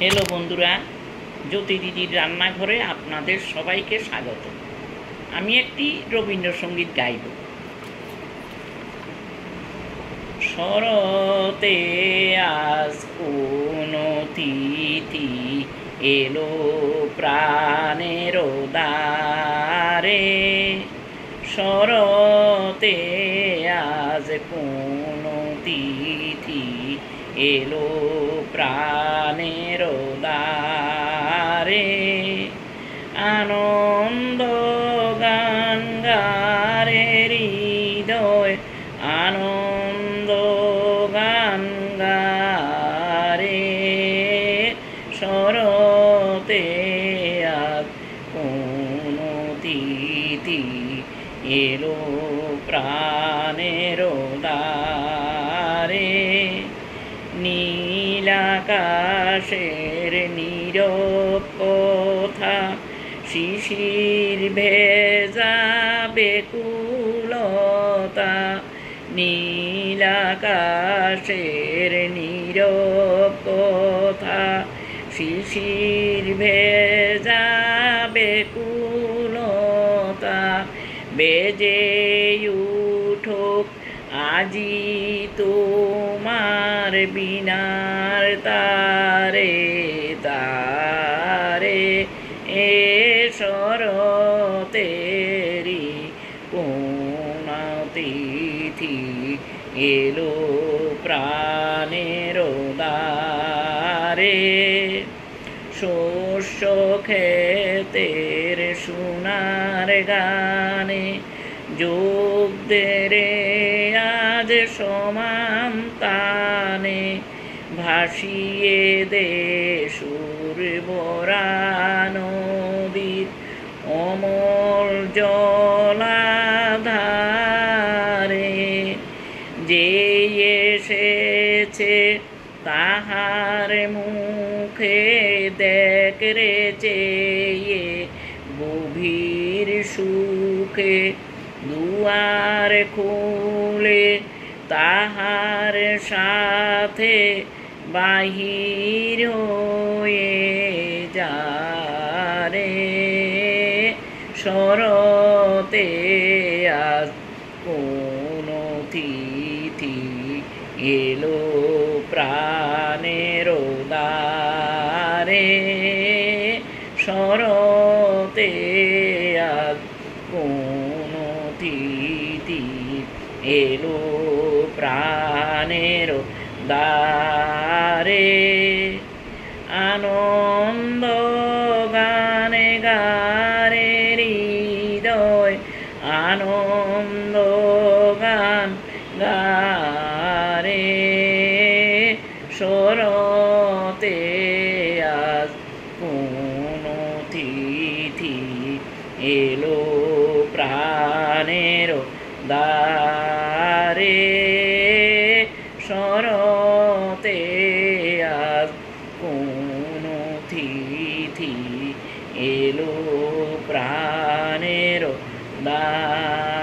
Hello বন্ধুরা, জ্যোতি দিদির রান্নাঘরে আপনাদের সবাইকে স্বাগত। আমি একটি রবীন্দ্রসঙ্গীত গাইব। শরতে আজ কোন তিথি এলো প্রাণের দ্বারে, শরতে আজ কোন তিথি এলো প্রাণের দ্বারে, আনন্দ গান গারে হৃদয়, আনন্দ গান গারে, শরতে আজ কোন তিথি এলো প্রাণের দ্বারে, নীলাকাশের নীরব কথা, শিশির ভেজা বেকুলতা, নীলাকাশের নীরব কথা, শিশির ভেজা বেকুলতা, বেজে উঠুক আজি তোমার বিনার তারে তারে, এ শরতেরি কোন তিথি এলো প্রাণের দ্বারে, শস্য ক্ষেতের সোনার গানে যোগ দে রে আজ সমান তানে, ভাসিয়ে দে সুর ভরা নদীর অমল জলাধারে, যে এসেছে তাহার মুখে দেখ রে চেয়ে গভীর সুখে, দুয়ার খুলে তাহার সাথে বাহির হয়ে যারে, শরতে আজ কোন তিথি এলো প্রাণের দ্বারে, শরতে আজ কোন তিথি এলো প্রাণের দ্বারে, আনন্দ গানে গারে হৃদয়, আনন্দ গান গারে, শরতে আজ কোন তিথি এলো প্রাণের দ্বারে, শরতে আজ কোন তিথি এলো প্রাণের দ্বারে।